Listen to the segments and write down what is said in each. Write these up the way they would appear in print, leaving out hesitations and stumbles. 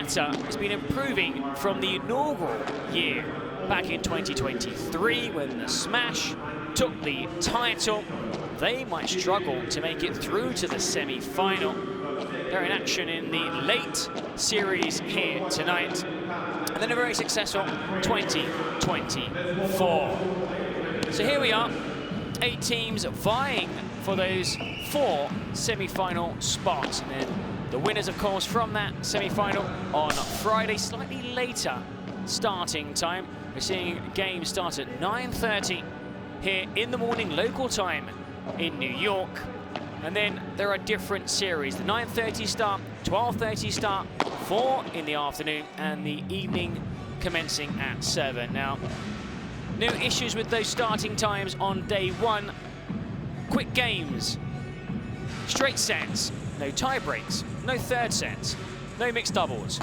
better. It's been improving from the inaugural year back in 2023 when the Smash took the title. They might struggle to make it through to the semi-final. They're in action in the late series here tonight. And then a very successful 2024. So here we are, 8 teams vying for those 4 semi-final spots. And then the winners, of course, from that semi-final on Friday, slightly later starting time. We're seeing games start at 9:30 here in the morning, local time in New York. And then there are different series. The 9:30 start, 12:30 start, 4 in the afternoon, and the evening commencing at 7. Now, no issues with those starting times on day 1. Quick games, straight sets, no tie breaks, no third sets, no mixed doubles.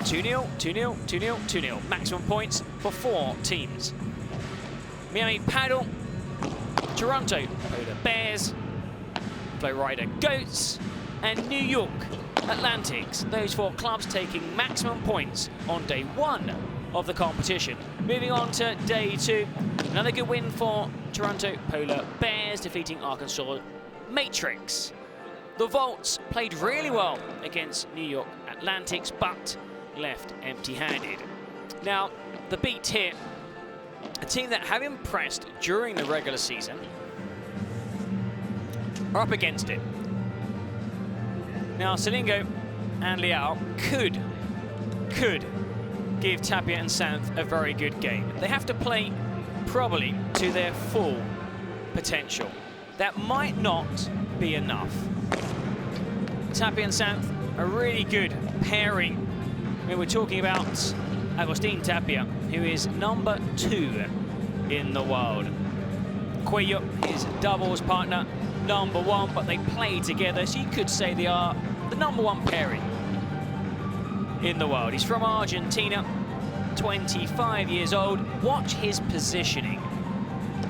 2-0, 2-0, 2-0, 2-0. Maximum points for 4 teams. Miami Padel, Toronto Polar Bears, Florida Goats, and New York Atlantics. Those 4 clubs taking maximum points on day 1 of the competition. Moving on to day 2, another good win for Toronto Polar Bears, defeating Arkansas Matrix. The Volts played really well against New York Atlantics, but left empty-handed. Now, the beat here, a team that have impressed during the regular season, are up against it. Now, Silingo and Leal could give Tapia and Sanz a very good game. They have to play probably to their full potential. That might not be enough. Tapia and Sanz, a really good pairing. I mean, we're talking about Augustin Tapia, who is number 2 in the world. Cuello, his doubles partner, number 1, but they play together, so you could say they are the number 1 pairing in the world. He's from Argentina, 25 years old. Watch his positioning,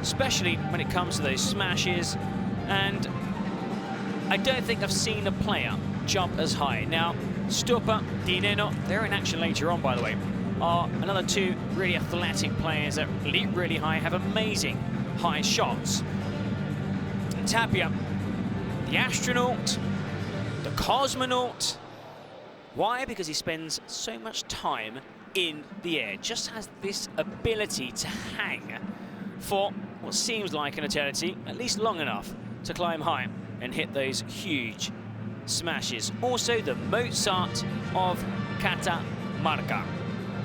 especially when it comes to those smashes, and I don't think I've seen a player jump as high. Now, Stupa, Dineno, they're in action later on, by the way, are another 2 really athletic players that leap really high, have amazing high shots. And Tapia, the astronaut, the cosmonaut. Why? Because he spends so much time in the air, just has this ability to hang for what seems like an eternity, at least long enough to climb high and hit those huge smashes. Also, the Mozart of Catamarca.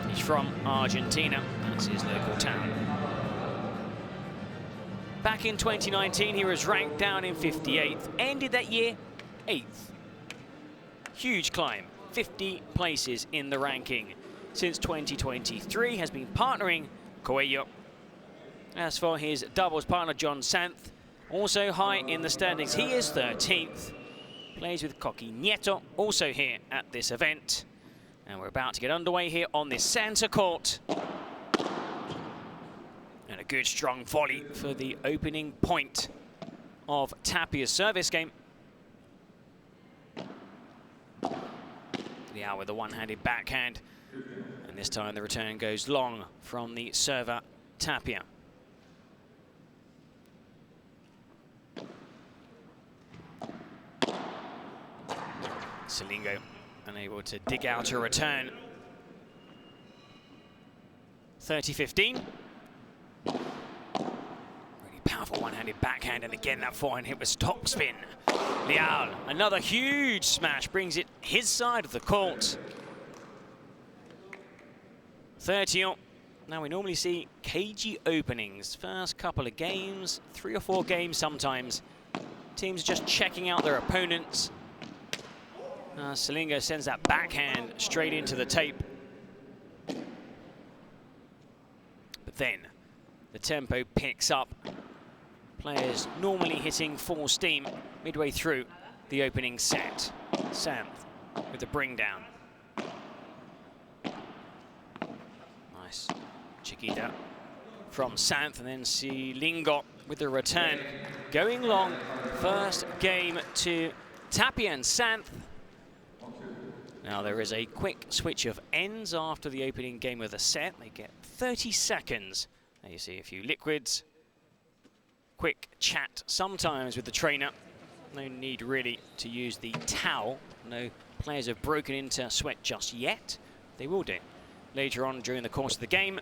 He's from Argentina, that's his local town. Back in 2019, he was ranked down in 58th, ended that year 8th. Huge climb, 50 places in the ranking. Since 2023, has been partnering Cuello. As for his doubles partner, John Sanz, also high in the standings. He is 13th. Plays with Coqui Nieto, also here at this event. And we're about to get underway here on this center court. And a good strong volley for the opening point of Tapia's service game. Leal with a one-handed backhand. And this time the return goes long from the server, Tapia. Silingo unable to dig out a return. 30-15. Really powerful one-handed backhand, and again that forehand hit with topspin. Leal, another huge smash, brings it his side of the court. 30-all. Now we normally see cagey openings. First couple of games, 3 or 4 games sometimes. Teams just checking out their opponents. Silingo sends that backhand straight into the tape. But then the tempo picks up. Players normally hitting full steam midway through the opening set. Sanz with the bring down. Nice chiquita from Sanz, and then Silingo with the return. Going long, first game to Tapia and Sanz. Now there is a quick switch of ends after the opening game of the set. They get 30 seconds. There you see a few liquids. Quick chat sometimes with the trainer. No need really to use the towel. No players have broken into sweat just yet. They will do later on during the course of the game.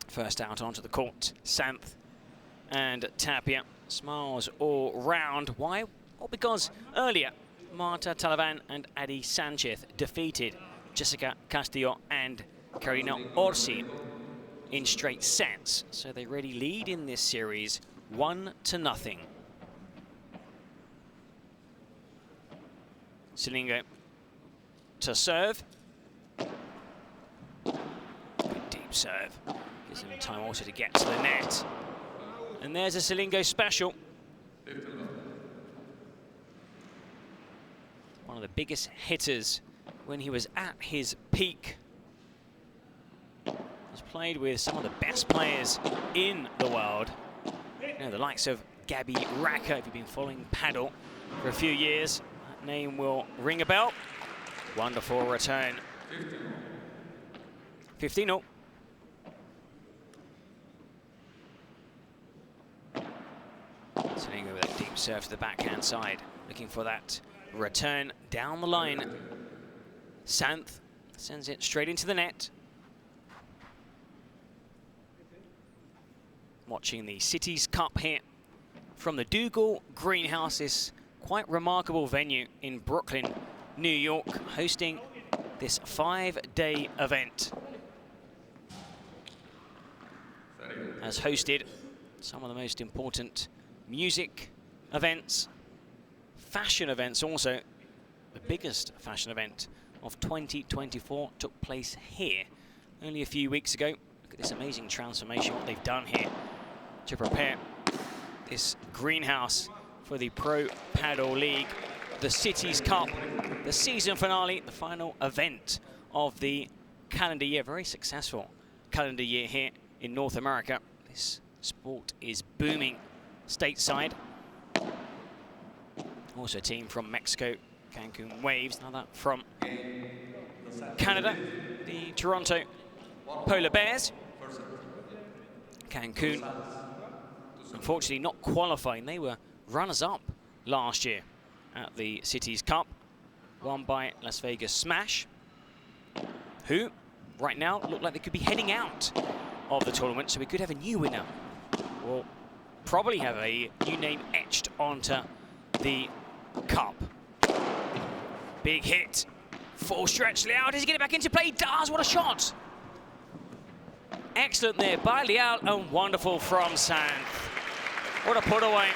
First out onto the court, Sanz and Tapia. Smiles all round. Why? Well, because earlier, Marta Talavan and Adi Sanchez defeated Jessica Castillo and Karina Orsi in straight sets. So they really lead in this series 1-0. Silingo to serve. Good deep serve. Gives him time also to get to the net. And there's a Silingo special. One of the biggest hitters when he was at his peak. He's played with some of the best players in the world. You know, the likes of Gabi Raka, if you've been following Padel for a few years. That name will ring a bell. Wonderful return. 15-0. Silingo with a deep serve to the backhand side, looking for that return down the line. Sanz sends it straight into the net. Watching the Cities Cup here from the Dougal Greenhouse, this quite remarkable venue in Brooklyn, New York, hosting this 5-day event. Has hosted some of the most important music events, fashion events also. The biggest fashion event of 2024 took place here only a few weeks ago. Look at this amazing transformation, what they've done here to prepare this greenhouse for the Pro Padel League, the Cities Cup, the season finale, the final event of the calendar year. Very successful calendar year here in North America. This sport is booming stateside. Also a team from Mexico, Cancun Waves, another from Canada, the Toronto Polar Bears. Cancun, unfortunately not qualifying. They were runners-up last year at the Cities Cup, won by Las Vegas Smash, who right now look like they could be heading out of the tournament, so we could have a new winner. We'll probably have a new name etched onto the cup. Big hit. Full stretch. Leal, does he get it back into play? He does. What a shot. Excellent there by Leal and wonderful from Sanz. What a put away.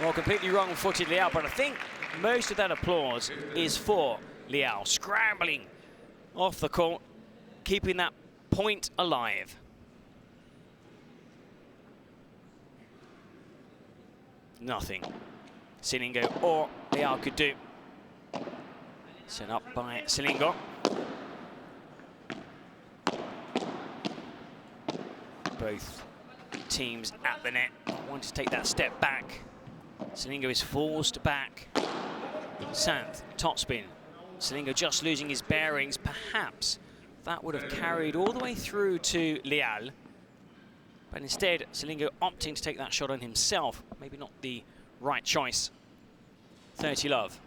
Well, completely wrong-footed Leal, but I think most of that applause is for Leal. Scrambling off the court, keeping that point alive. Nothing Silingo or Leal could do. Set up by Silingo. Both teams at the net want to take that step back. Silingo is forced back. Sanz, topspin. Silingo just losing his bearings. Perhaps that would have carried all the way through to Leal. But instead, Silingo opting to take that shot on himself. Maybe not the right choice. 30 love.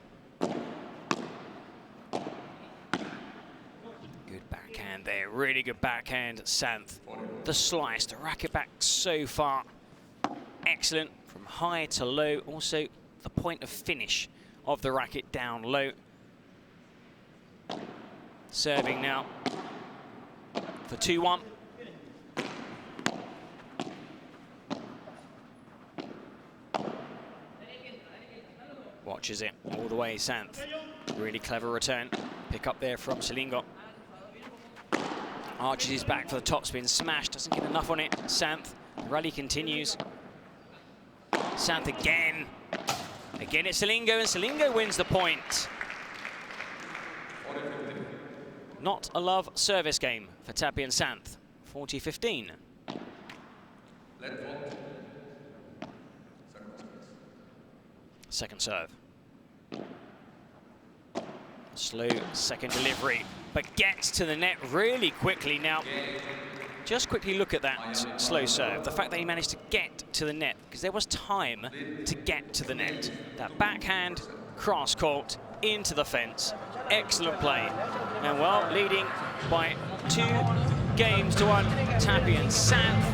Good backhand there, really good backhand, Sanz. The slice, the racket back so far. Excellent, from high to low. Also, the point of finish of the racket down low. Serving now for 2-1. Watches it all the way, Sanz. Really clever return. Pick up there from Silingo. Arches his back for the topspin. Smash, doesn't get enough on it. Sanz, the rally continues. Sanz again. Again it's Silingo, and Silingo wins the point. Not a love service game for Tapia and Sanz. 40-15. Second serve. Slow second delivery, but gets to the net really quickly. Now, just quickly look at that slow serve. The fact that he managed to get to the net, because there was time to get to the net. That backhand, cross court, into the fence. Excellent play. And well, leading by 2 games to 1, Tapia and Sanz.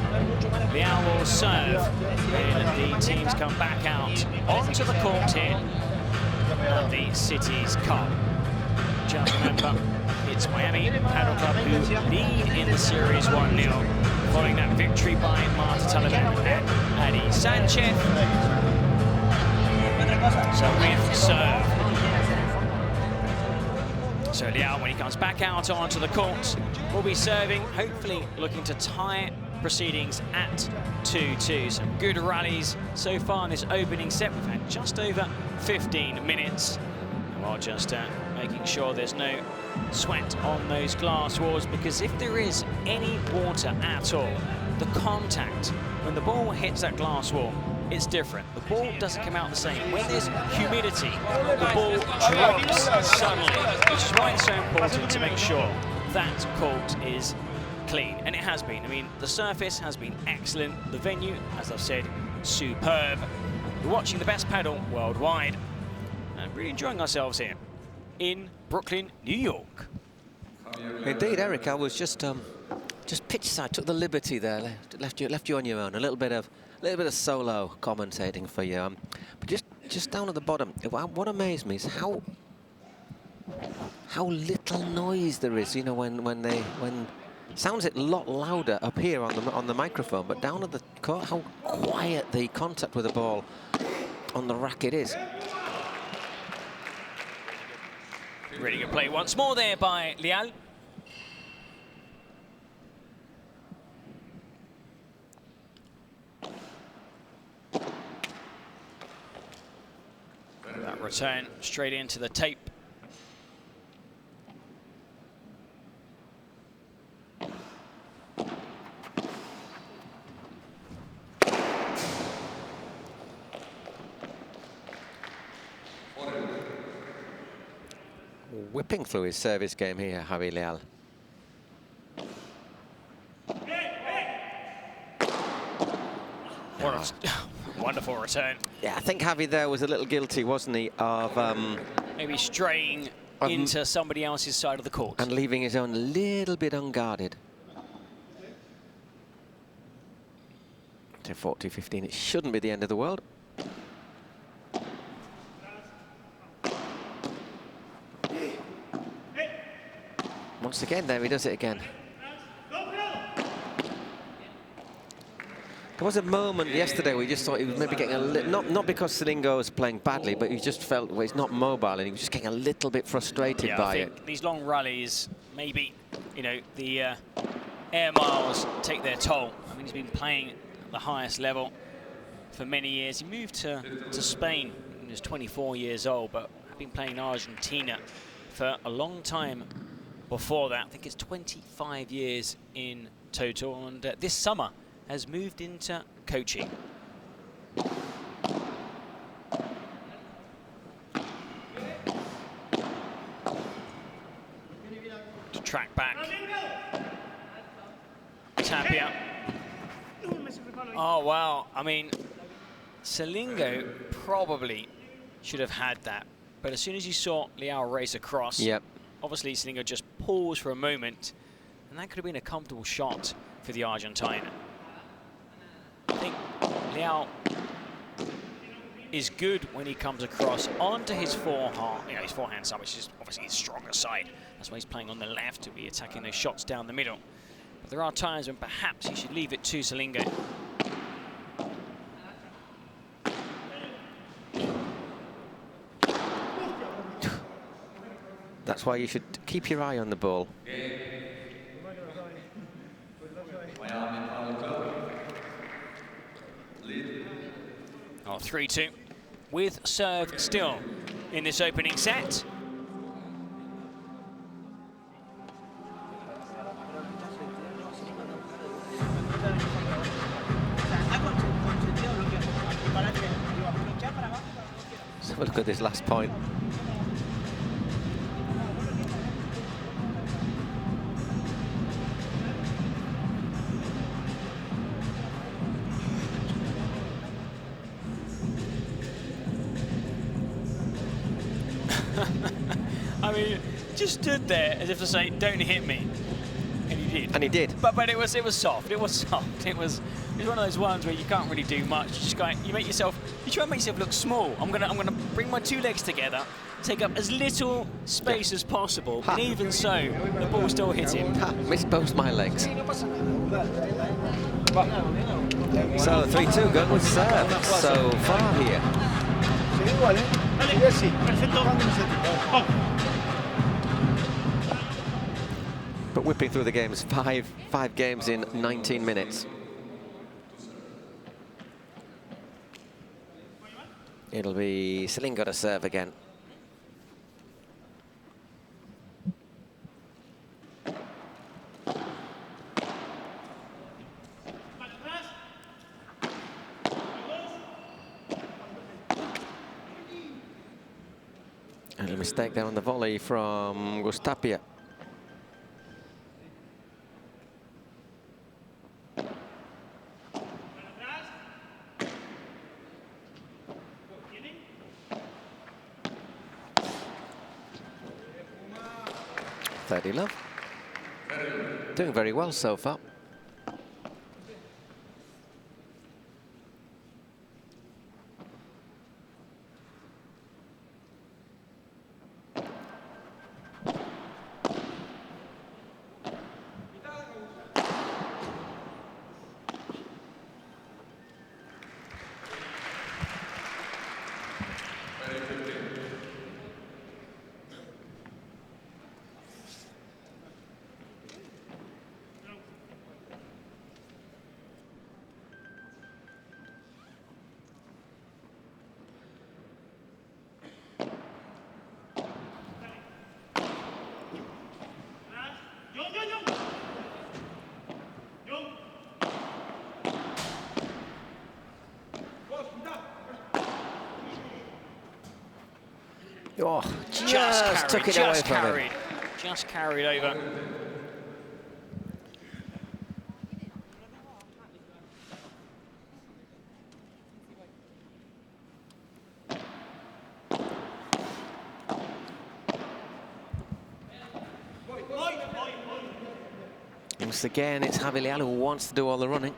Leal will serve, and the teams come back out onto the court here at the Cities Cup. Just remember, it's Miami Padel Club who lead in the series 1-0, following that victory by Marta Taliban and Adi Sanchez. So with serve. So Leal, when he comes back out onto the court, will be serving, hopefully looking to tie proceedings at 2-2. Some good rallies so far in this opening set. We've had just over 15 minutes. And while just making sure there's no sweat on those glass walls, because if there is any water at all, the contact when the ball hits that glass wall, it's different. The ball doesn't come out the same. When there's humidity, the ball drops suddenly, which is why it's so important to make sure that court is clean. And it has been. I mean, the surface has been excellent. The venue, as I've said, superb. We're watching the best paddle worldwide and really enjoying ourselves here in Brooklyn, New York. Indeed, Eric, I was just pitch side, took the liberty there, left you on your own. A little bit of solo commentating for you. But just down at the bottom, what amazed me is how little noise there is. You know, when sounds a lot louder up here on the microphone, but down at the court, how quiet the contact with the ball on the racket is. Really good play once more there by Leal. That return straight into the tape. Whipping through his service game here, Javier Leal. What a wonderful return. Yeah, I think Javi there was a little guilty, wasn't he, of maybe straying into somebody else's side of the court and leaving his own a little bit unguarded. To 40-15, it shouldn't be the end of the world. Once again, there he does it again. There was a moment yesterday where he just thought he was maybe getting a little, not because Silingo was playing badly, but he just felt, well, he's not mobile, and he was just getting a little bit frustrated by it. These long rallies, maybe, you know, the air miles take their toll. I mean, he's been playing at the highest level for many years. He moved to Spain when he was 24 years old, but had been playing in Argentina for a long time before that. I think it's 25 years in total, and this summer has moved into coaching. To track back. Tapia. Oh, wow. I mean, Silingo probably should have had that. But as soon as you saw Leal race across, yep, obviously Silingo just paused for a moment, and that could have been a comfortable shot for the Argentine. I think Leal is good when he comes across onto his forehand side, which is obviously his stronger side. That's why he's playing on the left to be attacking those shots down the middle. But there are times when perhaps he should leave it to Silingo. That's why you should keep your eye on the ball. Oh, 3-2 with serve still in this opening set. Let's have a look at this last point. he just stood there as if to say, "Don't hit me," and he did. And he did. But it was soft. It was soft. It was one of those ones where you can't really do much. You just you try and make yourself look small. I'm gonna bring my two legs together, take up as little space as possible, and even so, the ball still hit him. Missed both my legs. So 3-2 going with serve so far here. But whipping through the games, five games in 19 minutes. It'll be Silingo to serve again. And a mistake there on the volley from Tapia. Love. Doing very well so far. Oh, just took it away from him. Just carried over. Once again, it's Javier Leal who wants to do all the running.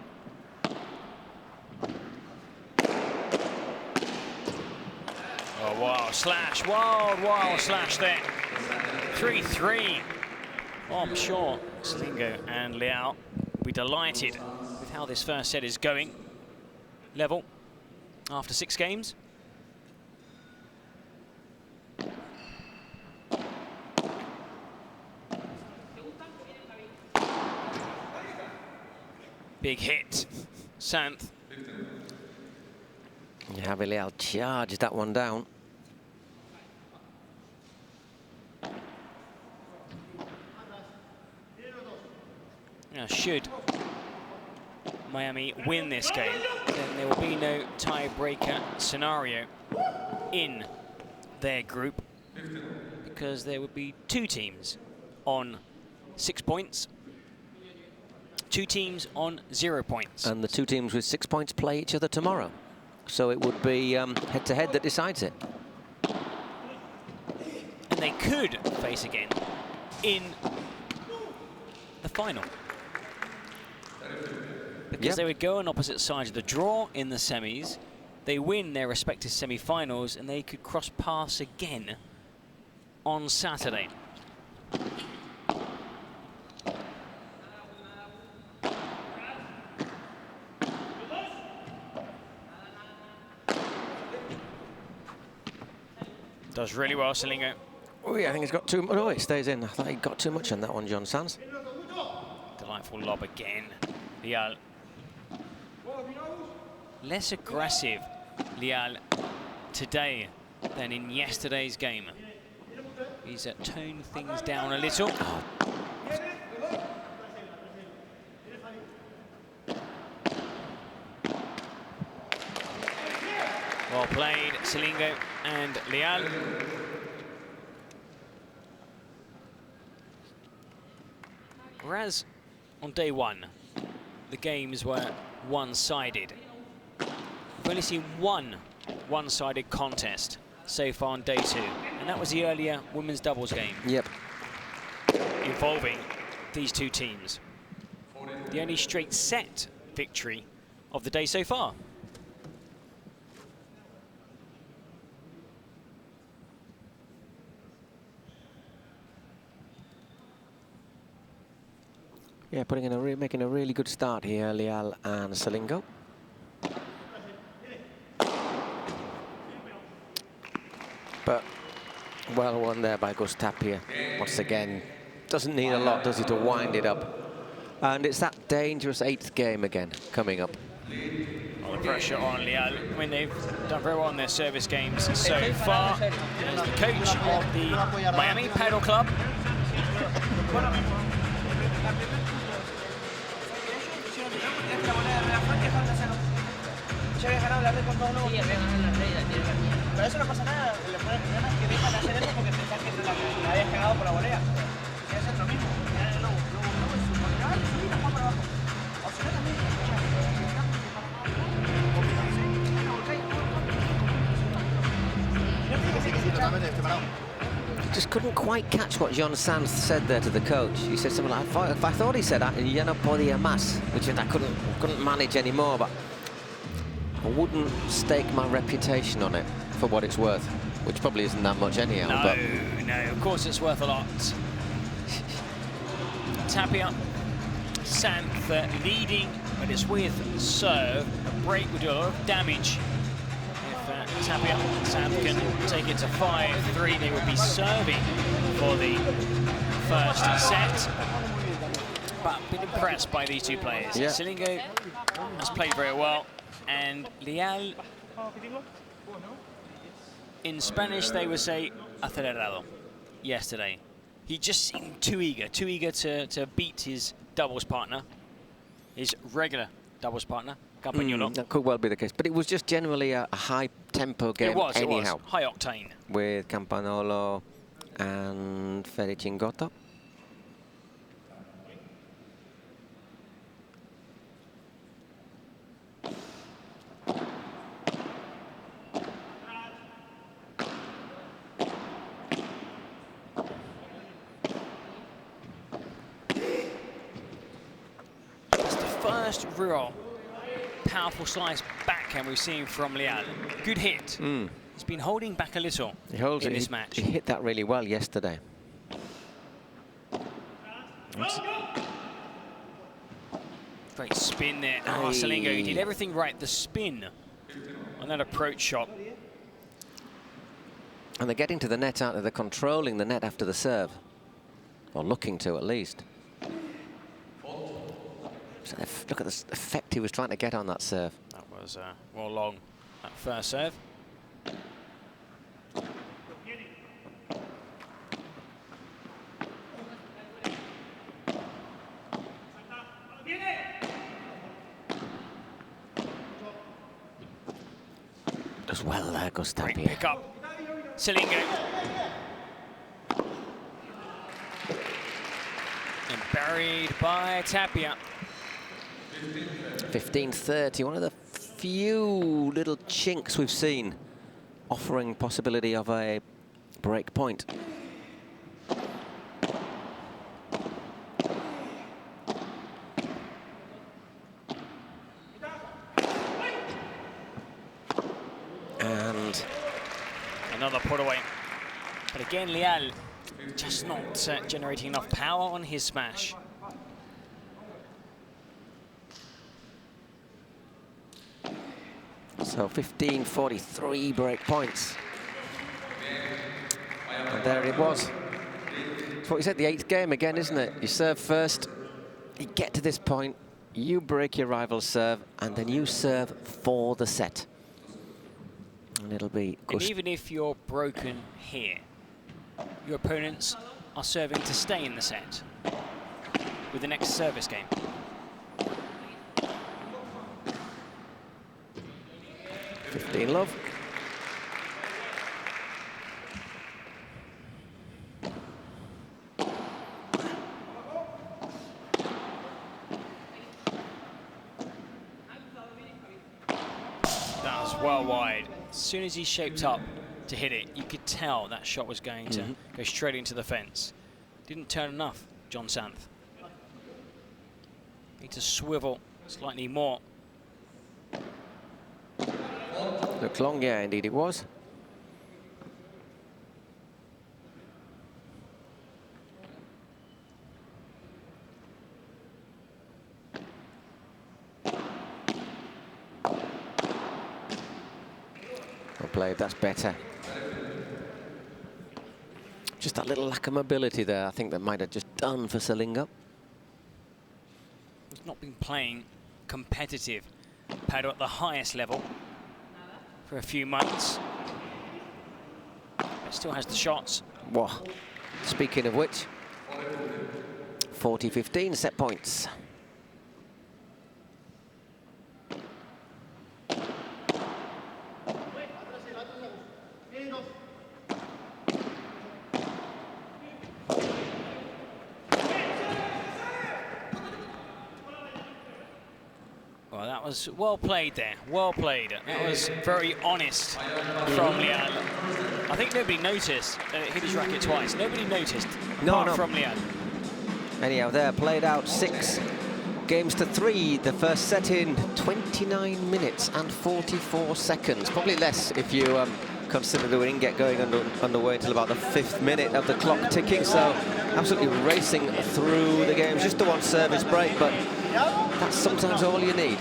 Oh, wow, slash, wild slash there. 3-3. Oh, I'm sure Silingo and Leal will be delighted with how this first set is going. Level after 6 games. Big hit, Sanz. Javier Leal charged that one down. Now, should Miami win this game, then there will be no tiebreaker scenario in their group, because there would be 2 teams on 6 points, 2 teams on 0 points. And the 2 teams with 6 points play each other tomorrow. So it would be head-to-head that decides it. And they could face again in the final. Because they would go on opposite sides of the draw in the semis. They win their respective semi-finals, and they could cross paths again on Saturday. Does really well, Silingo. Oh yeah, I think he's got too much. Oh, it stays in. I thought he got too much on that one, John Sanz. Delightful lob again. Leal. Less aggressive, Leal, today than in yesterday's game. He's toned things down a little. Oh. Well played, Silingo and Leal. Whereas on day 1, the games were one-sided. We've only seen one one-sided contest so far on day 2, And that was the earlier women's doubles game. Yep. Involving these two teams. The only straight set victory of the day so far. Yeah, making a really good start here, Leal and Silingo. But well won there by Tapia. Once again, doesn't need a lot, does he, to wind it up. And it's that dangerous 8th game again coming up. All the pressure on Leal. I mean, they've done very well in their service games so far. As the coach of the Miami Padel Club. Pero eso no pasa nada, el problema es que dejan de hacer eso porque pensan que la habías cagado por la volea. Quiere hacer lo mismo, luego es su volea, subir la para abajo. O si no también, Just couldn't quite catch what Sanz said there to the coach. He said something like, I thought he said that, ya no podía más, which I couldn't manage anymore, but I wouldn't stake my reputation on it for what it's worth, which probably isn't that much anyhow. No, of course it's worth a lot. Tapia, Sanz leading, but it's with serve. A break would do a lot of damage. If Tapia and Sanz can take it to 5-3, they would be serving for the first set. But I've been impressed by these two players. Yeah. Silingo has played very well, and Leal, in Spanish they would say acelerado yesterday. He just seemed too eager to beat his doubles partner, his regular doubles partner, Campagnolo. That could well be the case, but it was just generally a high-tempo game anyhow. It was, high octane. With Campagnolo and Fericingotto. First real powerful slice backhand we've seen from Leal. Good hit. He's been holding back a little in this match. He hit that really well yesterday. Great spin there. Oh, Silingo, he did everything right. The spin on that approach shot. And they're getting to the net, aren't they? They're controlling the net after the serve. Or looking to, at least. So look at the effect he was trying to get on that serve. That was well long, that first serve. Does well there, Tapia. Great pick up. Silingo. And buried by Tapia. 15-30, one of the few little chinks we've seen offering possibility of a break point. And another put away. But again, Leal just not generating enough power on his smash. So 15-43 break points. And there it was. It's what you said, the 8th game again, isn't it? You serve first, you get to this point, you break your rival's serve, and then you serve for the set. And it'll be... And even if you're broken here, your opponents are serving to stay in the set with the next service game. Love. That was well wide. As soon as he shaped up to hit it. You could tell that shot was going to go straight into the fence. Didn't turn enough, John Sanz. Need to swivel slightly more. Looked long, yeah, indeed it was. Well played, that's better. Just that little lack of mobility there, I think that might have just done for Silingo. He's not been playing competitive padel at the highest level for a few months. But still has the shots. Whoa. Speaking of which, 40-15 set points. Well, that was well played there. Well played. That was very honest from Leal. I think nobody noticed that it hit his racket twice. Nobody noticed, apart from Leal. Anyhow, there, played out 6 games to 3. The first set in 29 minutes and 44 seconds. Probably less if you consider that we didn't get going underway until about the 5th minute of the clock ticking. So absolutely racing through the games. Just the one service break, but that's sometimes all you need.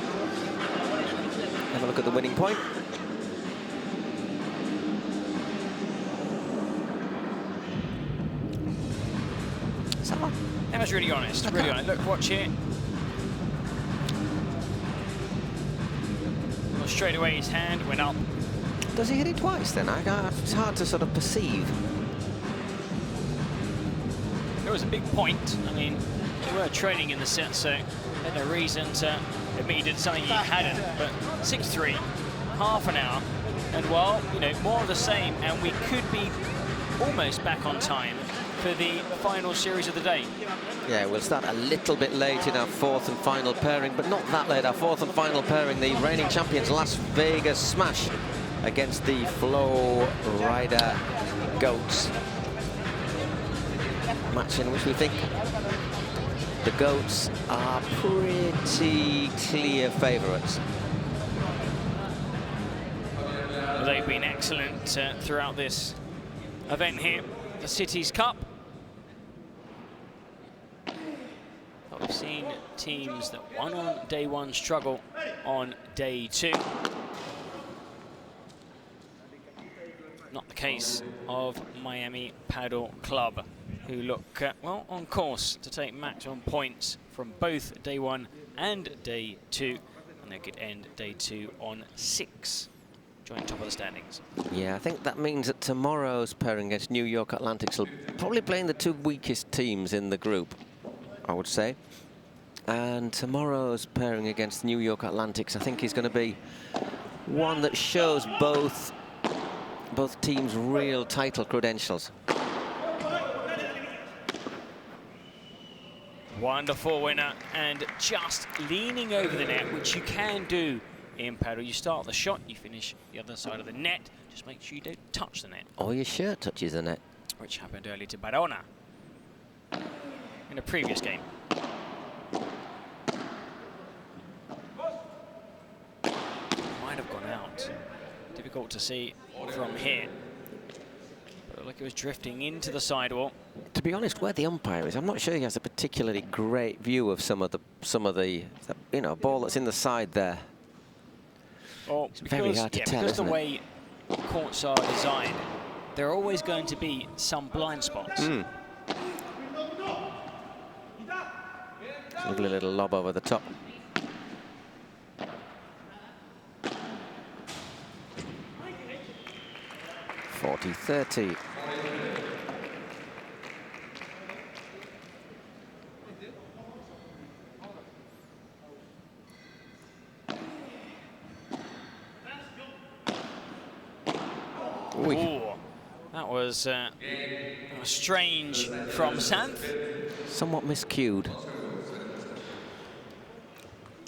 Have a look at the winning point. That was really honest, really honest. Look, watch here. Well, straight away his hand went up. Does he hit it twice then? It's hard to sort of perceive. It was a big point. I mean, they were trailing in the set, so had no reason to admit he did something he hadn't. But 6-3, half an hour, and well, you know, more of the same, and we could be almost back on time for the final series of the day. Yeah, we'll start a little bit late in our 4th and final pairing, but not that late. Our 4th and final pairing, the reigning champions Las Vegas Smash against the Flow Rider Goats. Match in which we think the Goats are pretty clear favourites. They've been excellent throughout this event here, the Cities Cup. But we've seen teams that won on day 1 struggle on day 2. Not the case of Miami Padel Club, who look, well, on course to take maximum points from both day 1 and day 2, and they could end day 2 on 6, joining top of the standings. Yeah, I think that means that tomorrow's pairing against New York Atlantics will probably playing the 2 weakest teams in the group, I would say. And tomorrow's pairing against New York Atlantics, I think, is going to be one that shows both teams' real title credentials. Wonderful winner, and just leaning over the net, which you can do in padel. You start the shot, you finish the other side of the net. Just make sure you don't touch the net. Or your shirt touches the net. Which happened earlier to Barona in a previous game. Might have gone out. Difficult to see from here. But it looked like it was drifting into the sidewall. To be honest, where the umpire is, I'm not sure he has a particularly great view of some of the you know, ball that's in the side there. Well, it's very hard to tell, because the isn't it? way courts are designed, there are always going to be some blind spots. Lovely little lob over the top. .40-30. Ooh, that was strange from Sanz. Somewhat miscued.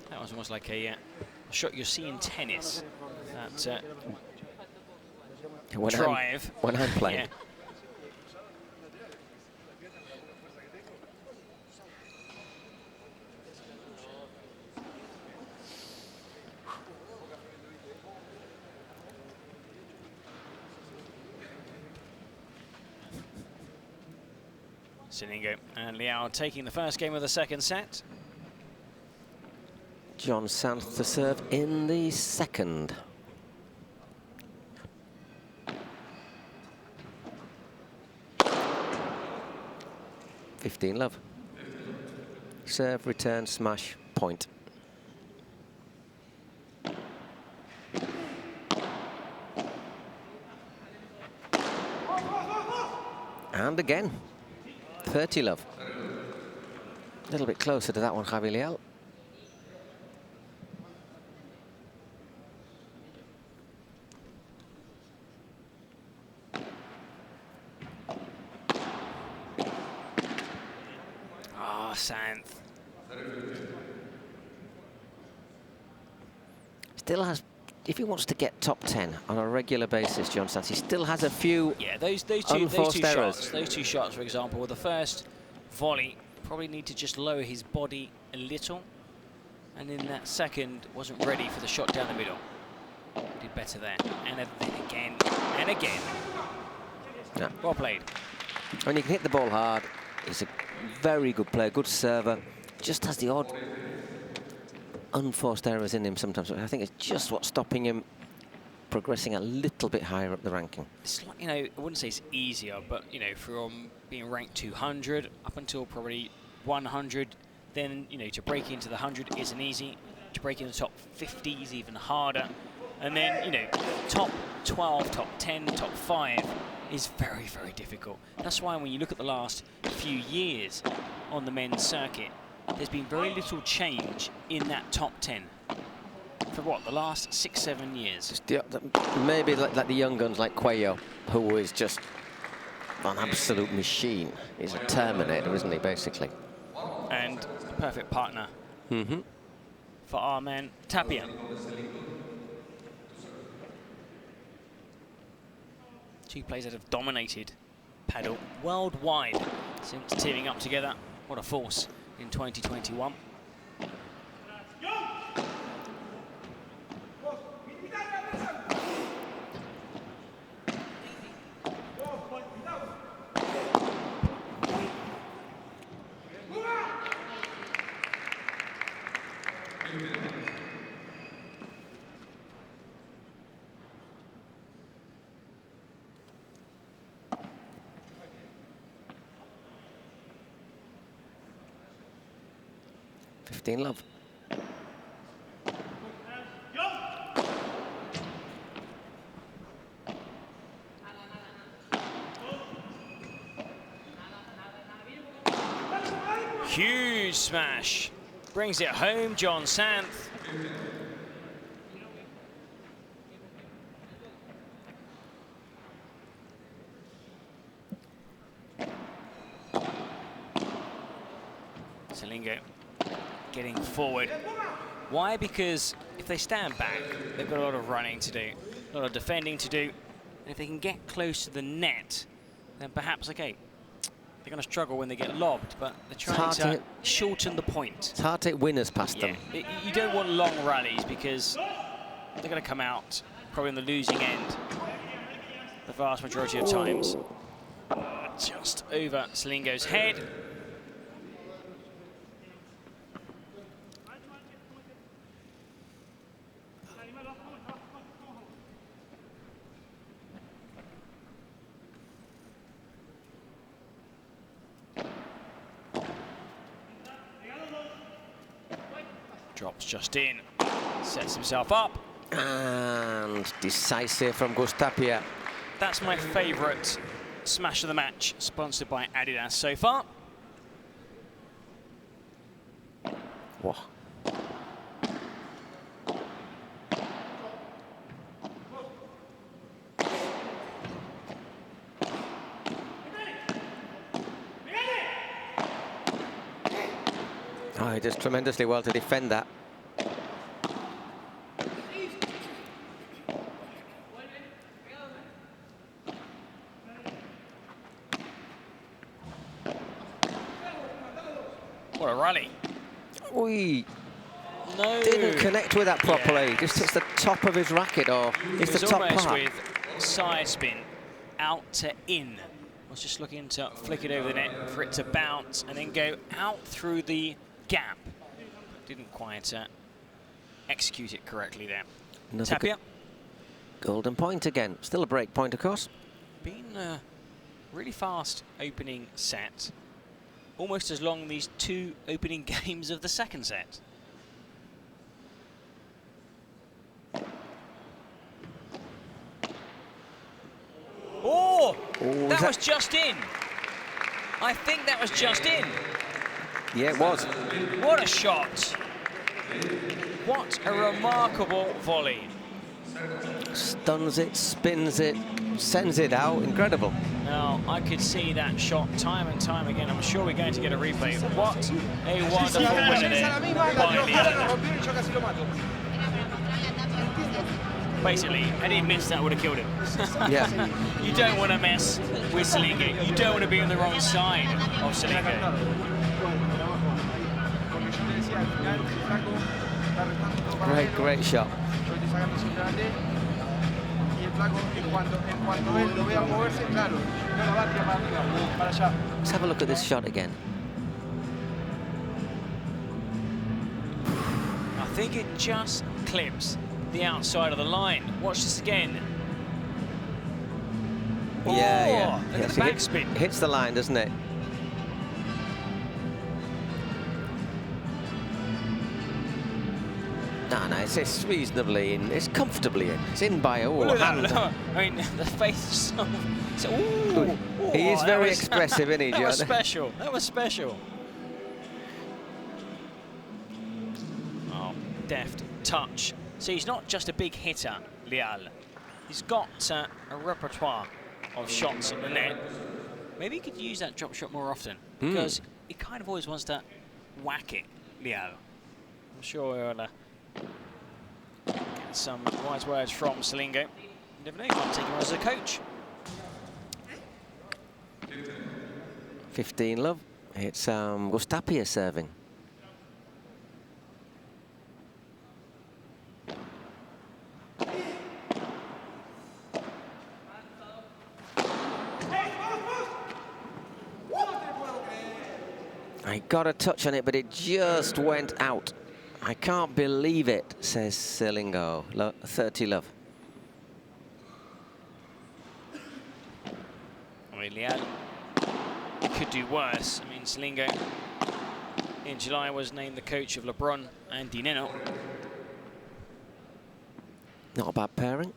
That was almost like a shot you see in tennis. That drive. When I'm playing. Yeah. Silingo and Leal taking the first game of the second set. John Sanz to serve in the second. (15-love). Serve, return, smash, point. And again, 30-love. A little bit closer to that one, Javier Leal. Oh, Sanz. Still has, if he wants to get top 10 on a regular basis, John Sanz, he still has a few those two errors. Those two shots, for example, with the first volley, probably need to just lower his body a little. And in that second, wasn't ready for the shot down the middle. Did better there. And then again, and again. Yeah. Well played. When you can hit the ball hard, he's a very good player, good server. Just has the odd unforced errors in him sometimes. I think it's just what's stopping him progressing a little bit higher up the ranking. It's like, you know, I wouldn't say it's easier, but, you know, from being ranked 200 up until probably 100, then, you know, to break into the 100 isn't easy. To break into the top 50 is even harder. And then, you know, top 12, top 10, top 5 is very, very difficult. That's why when you look at the last few years on the men's circuit, there's been very little change in that top 10 for what, the last 6-7 years. Maybe like the young guns like Cuello, who is just an absolute machine. He's a Terminator, isn't he, basically? And the perfect partner for our man Tapia. Two players that have dominated Padel worldwide since teaming up together. What a force in 2021. Love. Huge smash. Brings it home, John Sanz. Silingo getting forward. Why? Because if they stand back, they've got a lot of running to do, a lot of defending to do. And if they can get close to the net, then perhaps, okay, they're going to struggle when they get lobbed, but they're trying to shorten the point. It's hard to hit winners past them. You don't want long rallies because they're going to come out probably on the losing end the vast majority of times. Just over Silingo's head. Drops just in, sets himself up. And decisive from Tapia. That's my favourite smash of the match, sponsored by Adidas so far. Whoa. Oh, he does tremendously well to defend that. What a rally. Oi. No. Didn't connect with that properly. Yeah. Just hits the top of his racket, or it's the top almost part. with side spin out to in. I was just looking to flick it over the net for it to bounce and then go out through the gap. Didn't quite execute it correctly there. Another Tapia. Golden point again. Still a break point, of course. Been a really fast opening set. Almost as long these 2 opening games of the second set. Oh, that was just in. I think that was just in. Yeah, it was. What a shot. What a remarkable volley. Stuns it, spins it, sends it out. Incredible. Now, I could see that shot time and time again. I'm sure we're going to get a replay. What a wonderful winner there by Leal. Basically, any miss that would have killed him. Yeah. You don't want to mess with Silingo. You don't want to be on the wrong side of Silingo. Great shot. Let's have a look at this shot again. I think it just clips the outside of the line. Watch this again. Yeah. Look at the backspin. Hits the line, doesn't it? No, it's reasonably in. It's comfortably in. It's in by a hand. I mean, the face. Ooh, he is very expressive, isn't he, John? That was special. That was special. Oh, deft touch. So he's not just a big hitter, Leal. He's got a repertoire of shots at the net. Maybe he could use that drop shot more often, because he kind of always wants to whack it, Leal. I'm sure we'll get some wise words from Silingo. You never know, you might take him as a coach. 15 love. It's Tapia serving. I got a touch on it, but it just went out. I can't believe it, says Silingo. 30 love. I mean, Leal could do worse. I mean, Silingo in July was named the coach of LeBron and Dineno. Not a bad pairing.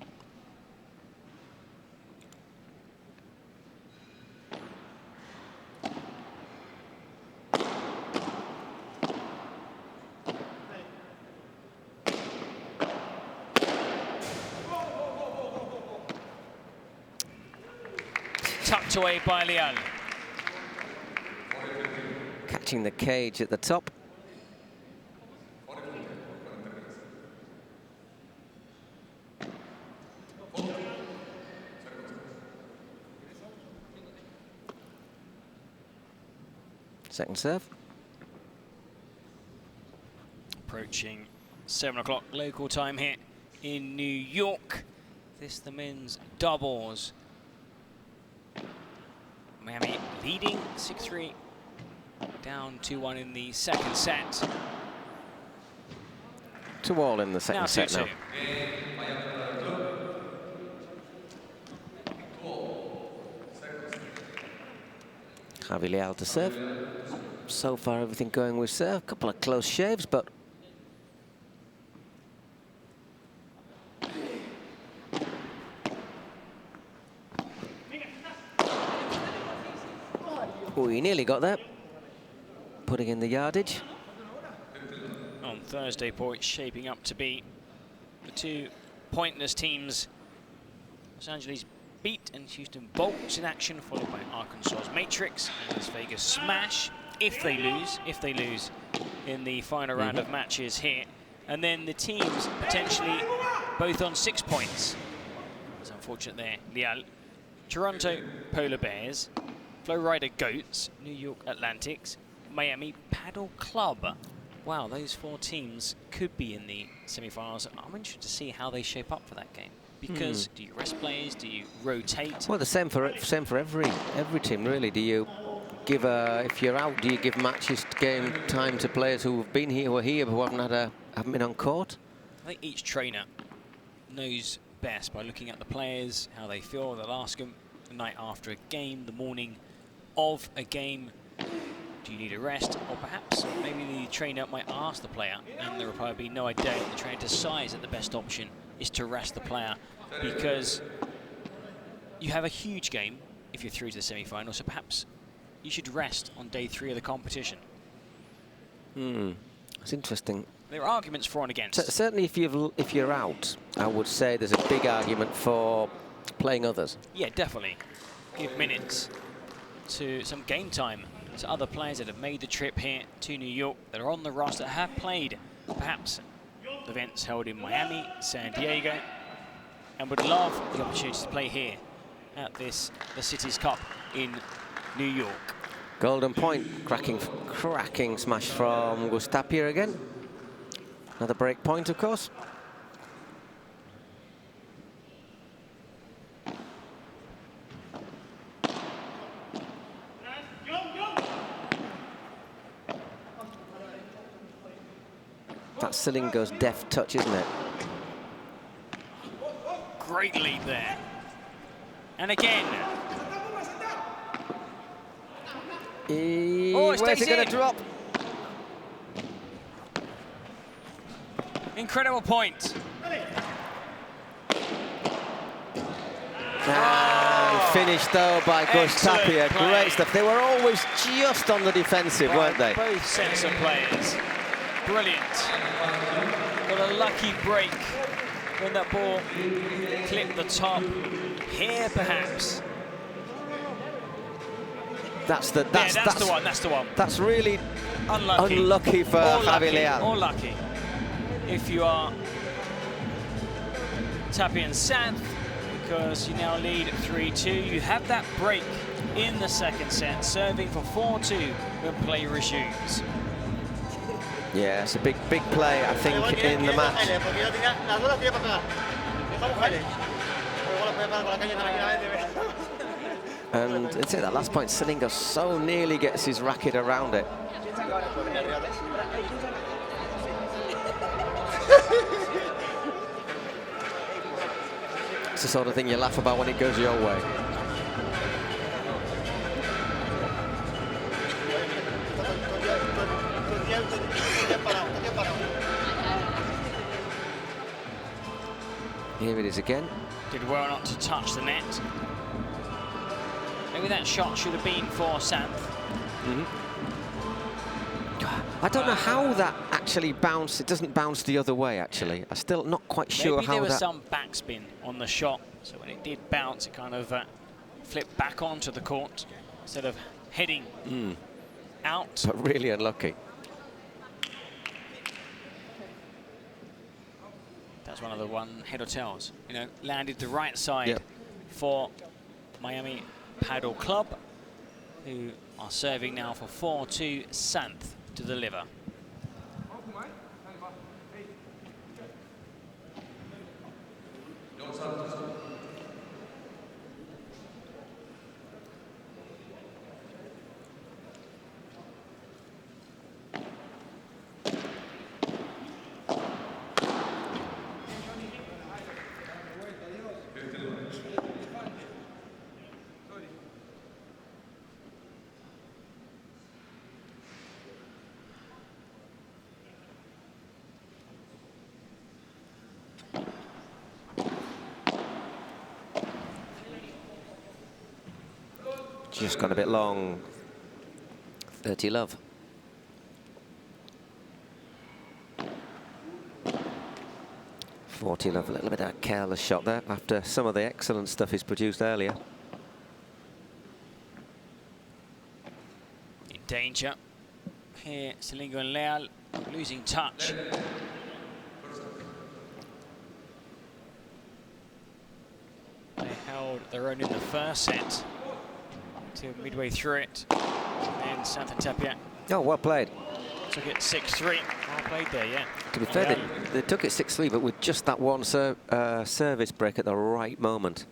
Tucked away by Leal. Catching the cage at the top. Second serve. Approaching 7 o'clock local time here in New York. This the men's doubles. Miami leading 6-3, down 2-1 in the second set. 2-all in the second set now. Javier Leal to serve. So far, everything going with serve. A couple of close shaves, but oh, he nearly got there. Putting in the yardage. On Thursday, it's shaping up to be the 2 pointless teams. Los Angeles beat and Houston bolts in action, followed by Arkansas's Matrix and Las Vegas Smash. If they lose in the final round of matches here. And then the teams potentially both on 6 points. It's unfortunate there, Leal. Toronto Polar Bears, Flowrider Goats, New York Atlantics, Miami Padel Club. Wow, those 4 teams could be in the semi-finals. I'm interested to see how they shape up for that game. Because do you rest players? Do you rotate? Well, the same for every team, really. Do you give if you're out, do you give matches, game time to players who've been here, who are here, but who haven't been on court? I think each trainer knows best by looking at the players, how they feel. They'll ask them the night after a game, the morning of a game, do you need a rest? Or perhaps maybe the trainer might ask the player, and the reply would be, no, I don't. The trainer decides that the best option is to rest the player, because you have a huge game if you're through to the semi-final, so perhaps you should rest on day 3 of the competition. It's interesting. There are arguments for and against. Certainly, if you're out, I would say there's a big argument for playing others. Yeah, definitely. Give minutes to some game time to other players that have made the trip here to New York, that are on the roster, that have played perhaps events held in Miami, San Diego, and would love the opportunity to play here at the Cities Cup in New York. Golden point, cracking smash from Augustin Tapia again. Another break point, of course. That's Silingo's deft touch, isn't it? Great lead there. And again. Where's it going to drop? Incredible point. And finished though by Augustin Tapia. Great stuff. They were always just on the defensive, weren't they? Both sets of players. Brilliant. Got a lucky break when that ball clipped the top. Here, perhaps. That's the one. That's the one. That's really unlucky for Javier Leal. Or lucky. If you are Tapia and Sanz, because you now lead 3-2. You have that break in the second set, serving for 4-2 when play resumes. Yeah, it's a big play, I think, in the match. And it's at that last point, Silingo so nearly gets his racket around it. It's the sort of thing you laugh about when it goes your way. Here it is again. Did well not to touch the net. Maybe that shot should have been for Sanz. I don't know how that actually bounced. It doesn't bounce the other way, actually. I'm still not quite sure Maybe how that... there was some backspin on the shot, so when it did bounce, it kind of flipped back onto the court instead of heading out. But really unlucky. That's one of the head hotels. You know, landed the right side for Miami Padel Club, who are serving now for 4-2. Sanz to deliver. Just got a bit long. 30 love. A little bit of a careless shot there after some of the excellent stuff he's produced earlier. In danger. Here, Silingo and Leal losing touch. They held their own in the first set to midway through it. And Sanz and Tapia Oh, well played. Took it 6-3. Well played there, yeah. To be fair, they took it 6-3, but with just that one service break at the right moment.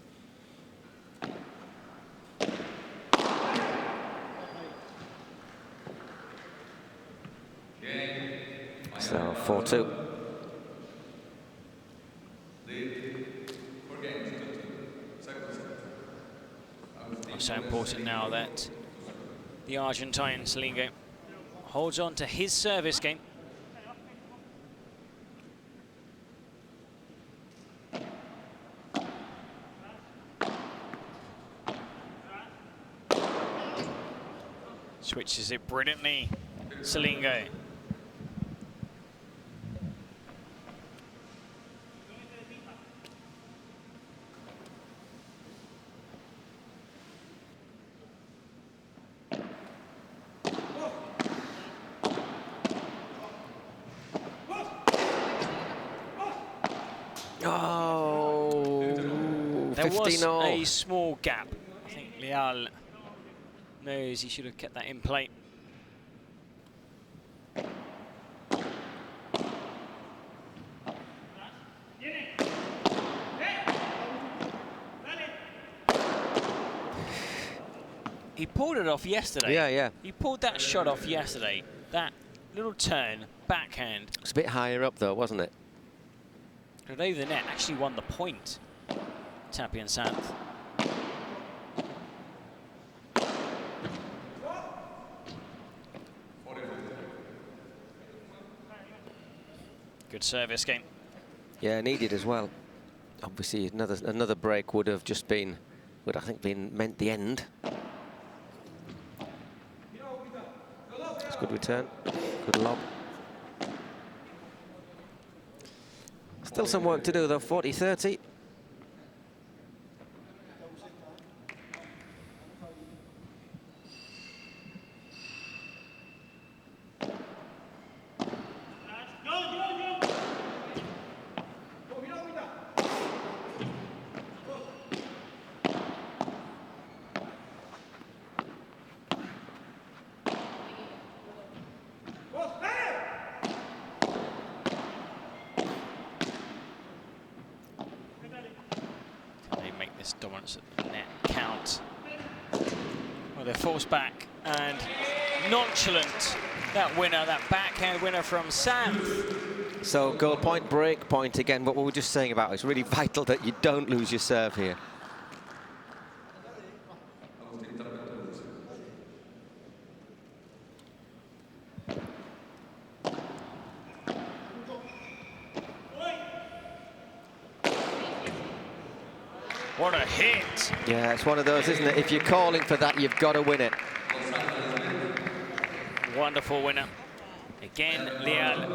So 4-2. It's so important now that the Argentine Silingo holds on to his service game. Switches it brilliantly, Silingo. Oh, there was 15-0. a small gap. I think Leal knows he should have kept that in play. He pulled it off yesterday. Yeah. He pulled that shot off yesterday. That little turn, backhand. It's a bit higher up, though, wasn't it? But over the net, actually won the point. Tapia and Sanz. Good service game. Yeah, needed as well. Obviously, another break would have just been, would I think meant the end. It's a good return, good lob. Still some work to do though, 40-30. Dominance at the net count. Well, they're forced back and nonchalant. That winner, that backhand winner from Sanz. So goal point, break point again. What we were just saying about it's really vital that you don't lose your serve here. What a hit! Yeah, it's one of those, isn't it? If you're calling for that, you've got to win it. Wonderful winner. Again, Leal.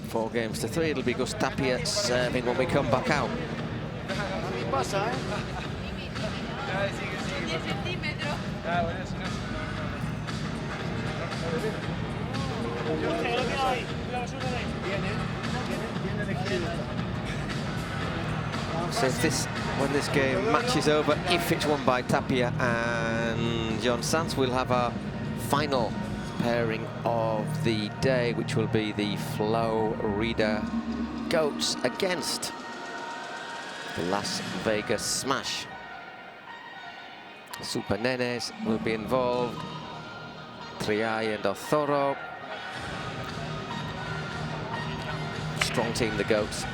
4-3. It'll be Gus Tapia serving when we come back out. So when this game match is over, if it's won by Tapia and John Sanz, we'll have our final pairing of the day, which will be the Flow Reader Goats against the Las Vegas Smash. Super Nenes will be involved, Triay and Othoro. Strong team, the Goats.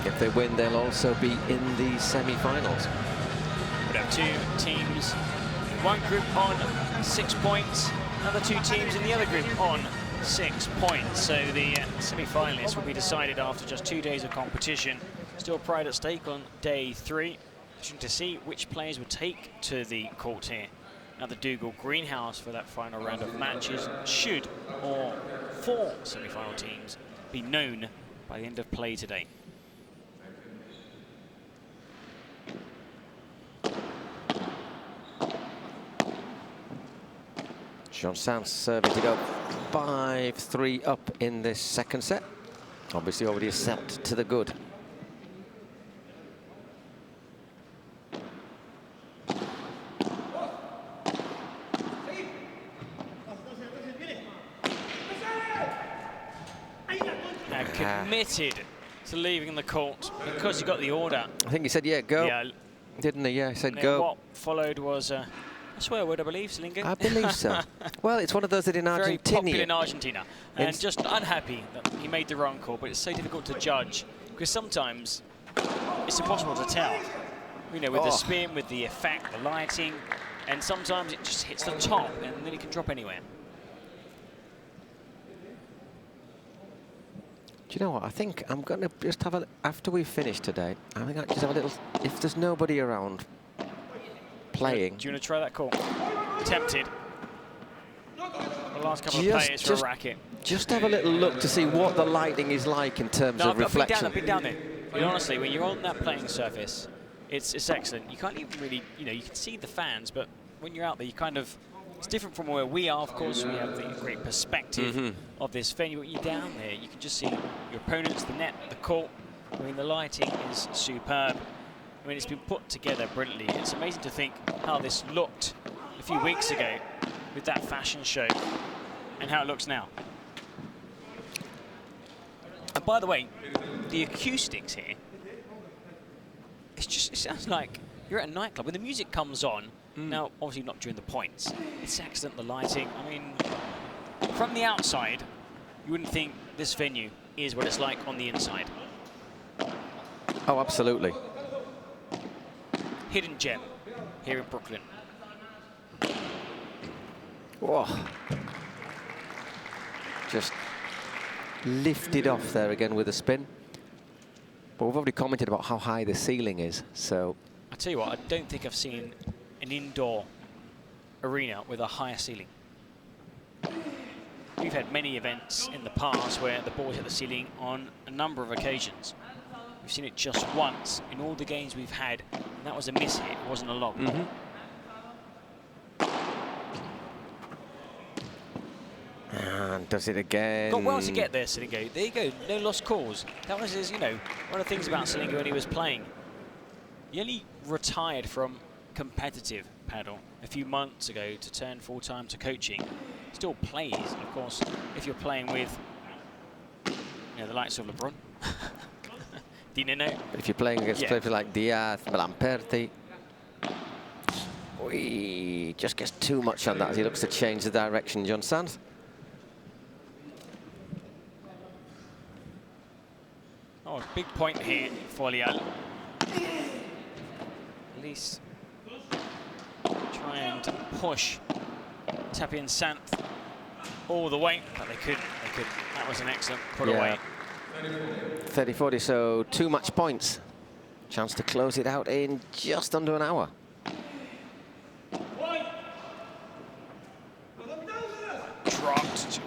If they win, they'll also be in the semi-finals. We'd have two teams, one group on 6 points, another two teams in the other group on 6 points. So the semi-finalists will be decided after just 2 days of competition. Still pride at stake on day 3. Interesting to see which players will take to the court here at the Dougal Greenhouse for that final round of matches. Should all 4 semi-final teams be known by the end of play today. John Sanz serving to go 5-3 up in this second set. Obviously already a set to the good. admitted to leaving the court because he got the order. I think he said, yeah, go. Yeah. Didn't he? Yeah, he said, And go. what followed was a swear word, I believe, Silingo. I believe so. Well, it's one of those that in Argentina. Very popular in Argentina. And just unhappy that he made the wrong call, but it's so difficult to judge because sometimes it's impossible to tell. You know, with the spin, with the effect, the lighting, and sometimes it just hits the top and then it can drop anywhere. Do you know what? I think I'm going to just have a, after we finish today, I think I'll just have a little, if there's nobody around playing. Do you want to try that call? Tempted. The last couple of players for a racket. Just have a little look to see what the lighting is like in terms of reflection. I've been down there. But honestly, when you're on that playing surface, it's excellent. You can't even really, you know, you can see the fans, but when you're out there, you kind of, it's different from where we are. Of course, we have the great perspective of this venue. When you're down there, you can just see your opponents, the net, the court. I mean, the lighting is superb. I mean, it's been put together brilliantly. It's amazing to think how this looked a few weeks ago with that fashion show and how it looks now. And by the way, the acoustics here, it sounds like you're at a nightclub. When the music comes on, now obviously not during the points, it's excellent, the lighting. I mean, from the outside, you wouldn't think this venue is what it's like on the inside. Oh, absolutely. Hidden gem here in Brooklyn. Whoa. Just lifted off there again with a spin. But we've already commented about how high the ceiling is, so... I tell you what, I don't think I've seen an indoor arena with a higher ceiling. We've had many events in the past where the ball's hit the ceiling on a number of occasions. We've seen it just once in all the games we've had, and that was a miss hit, it wasn't a lob. And does it again. Got well to get there, Silingo. There you go, no lost cause. That was his, you know, one of the things about Silingo when he was playing. He only retired from competitive paddle a few months ago to turn full-time to coaching. Still plays, of course, if you're playing with, you know, the likes of LeBron. Dineno. If you're playing against players like Diaz, Lamperti. He just gets too much on that as he looks to change the direction, John Sanz. Oh, big point here for Leal. At least try and push Tapia and Sanz all the way, but they couldn't. That was an excellent put away. 30-40, so 2 match points. Chance to close it out in just under an hour. Dropped.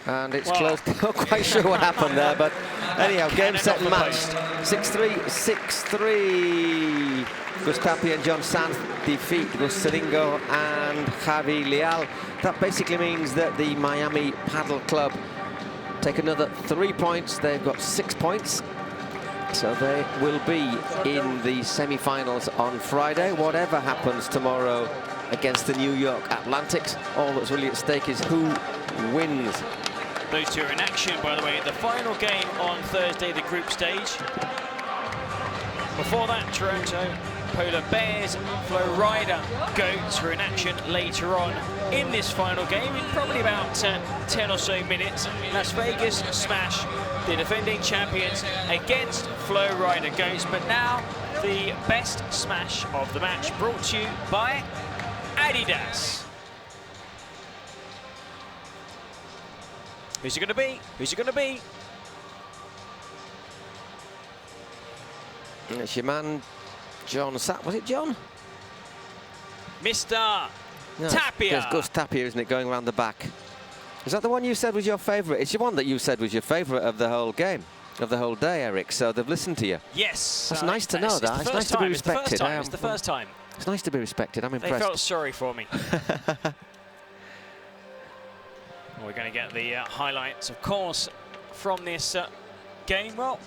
And it's close. Not quite sure what happened there, but anyhow, game, set, and matched. 6-3, 6-3. Tapia and John Sanz defeat Silingo and Javier Leal. That basically means that the Miami Paddle Club take another 3 points. They've got 6 points. So they will be in the semi-finals on Friday. Whatever happens tomorrow against the New York Atlantics, all that's really at stake is who wins. Those two are in action, by the way, at the final game on Thursday, the group stage. Before that, Toronto Polar Bears, Flow Rider Goats are in action later on in this final game in probably about 10 or so minutes. Las Vegas Smash, the defending champions, against Flow Rider Goats. But now, the best smash of the match brought to you by Adidas. Who's it going to be? Who's it going to be? It's your man, John Was it John? Mr. Tapia. It's Gus Tapia, isn't it, going around the back? Is that the one you said was your favourite? It's the one that you said was your favourite of the whole game, of the whole day, Eric. So they've listened to you. Yes. That's nice to know that. It's nice to be respected. It's the first time. It's nice to be respected. I'm impressed. They felt sorry for me. We're going to get the highlights, of course, from this game. Well,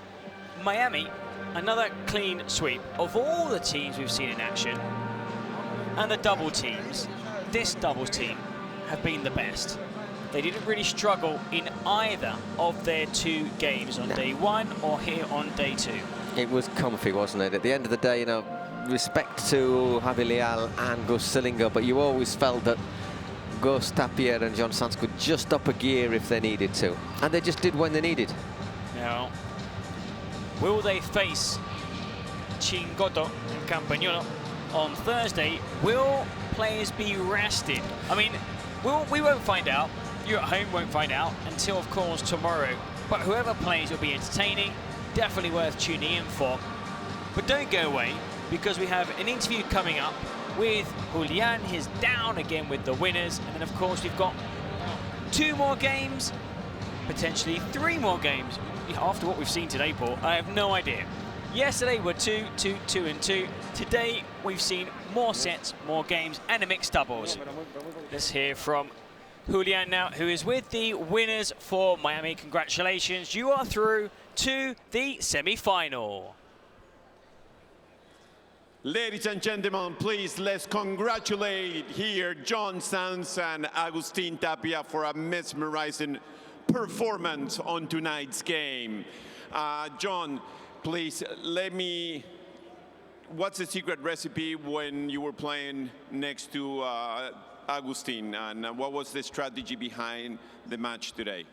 Miami, another clean sweep. Of all the teams we've seen in action, and the double teams, this doubles team have been the best. they didn't really struggle in either of their 2 games on day 1 or here on day 2. It was comfy, wasn't it? At the end of the day, you know, respect to Javier Leal and Gus Silingo, but you always felt that Gus, Tapia and John Sanz could just up a gear if they needed to. And they just did when they needed. Now, will they face Chingoto and Campagnolo on Thursday? Will players be rested? I mean, we won't find out. You at home won't find out until, of course, tomorrow. But whoever plays will be entertaining, definitely worth tuning in for. But don't go away, because we have an interview coming up with Julian. He's down again with the winners. And then, of course, we've got 2 more games, potentially 3 more games. After what we've seen today, Paul, I have no idea. Yesterday were 2, 2, 2 and 2. Today we've seen more sets, more games and a mixed doubles. Let's hear from Julian now, who is with the winners for Miami. Congratulations, you are through to the semi-final. Ladies and gentlemen, please let's congratulate here John Sanz and Augustin Tapia for a mesmerizing performance on tonight's game. John, please let me, what's the secret recipe when you were playing next to Augustin, and what was the strategy behind the match today?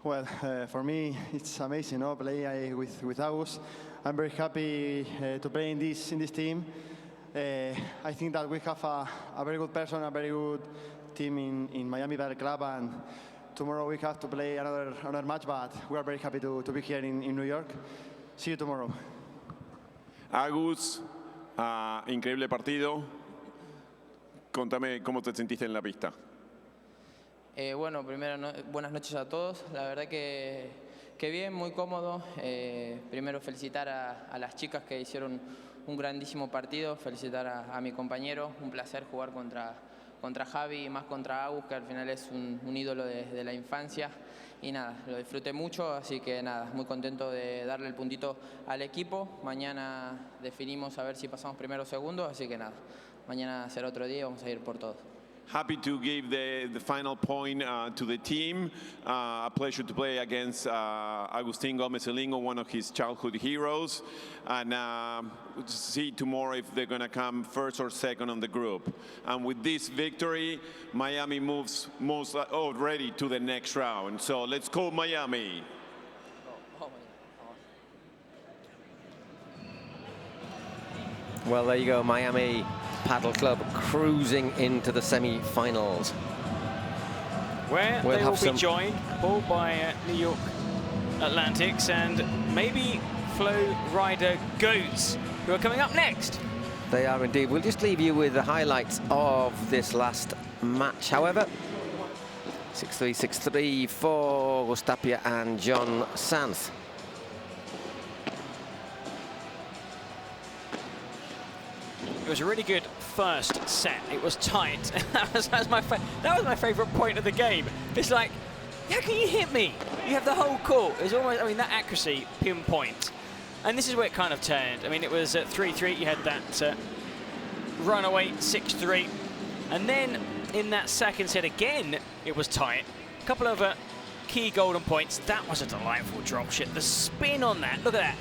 Well, for me, it's amazing, no? Play with August. I'm very happy to play in this team. I think that we have a very good person, a very good team in Miami Padel Club, and tomorrow we have to play another match, but we are very happy to be here in New York. See you tomorrow. Agus, increíble partido. Contame cómo te sentiste en la pista. Bueno, primero, buenas noches a todos. La verdad que bien, muy cómodo. Primero felicitar a las chicas que hicieron un grandísimo partido, felicitar a mi compañero, un placer jugar contra Javi y más contra Agus, que al final es un ídolo de la infancia. Y nada, lo disfruté mucho, así que nada, muy contento de darle el puntito al equipo. Mañana definimos a ver si pasamos primero o segundo, así que nada, mañana será otro día y vamos a ir por todo. Happy to give the final point to the team. A pleasure to play against Agustin Gomez Silingo, one of his childhood heroes. And see tomorrow if they're going to come first or second on the group. And with this victory, Miami moves already to the next round. So let's go Miami. Well, there you go, Miami Padel Club cruising into the semi-finals. Where we'll they will be joined, Paul, by New York Atlantics and maybe Flow Rider Goats, who are coming up next. They are indeed. We'll just leave you with the highlights of this last match. However, 6-3, 6-3 for August Tapia and John Sanz. It was a really good first set. It was tight. that was my favourite point of the game. It's like, how can you hit me? You have the whole court. It's almost, I mean, that accuracy, pinpoint. And this is where it kind of turned. I mean, it was 3-3. You had that runaway 6-3. And then in that second set again, it was tight. A couple of key golden points. That was a delightful drop shot. The spin on that, look at that.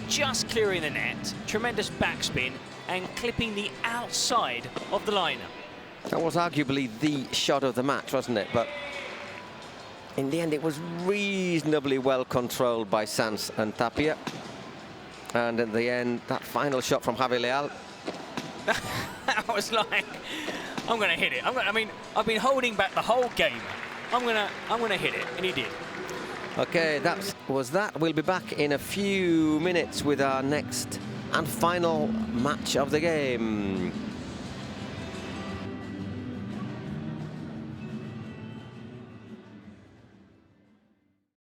Just clearing the net. Tremendous backspin and clipping the outside of the liner. That was arguably the shot of the match, wasn't it? But in the end, it was reasonably well controlled by Sanz and Tapia. And in the end, that final shot from Javier Leal. That was like, I'm going to hit it. I mean, I've been holding back the whole game. I'm gonna hit it, and he did. Okay, that was that. We'll be back in a few minutes with our next and final match of the game.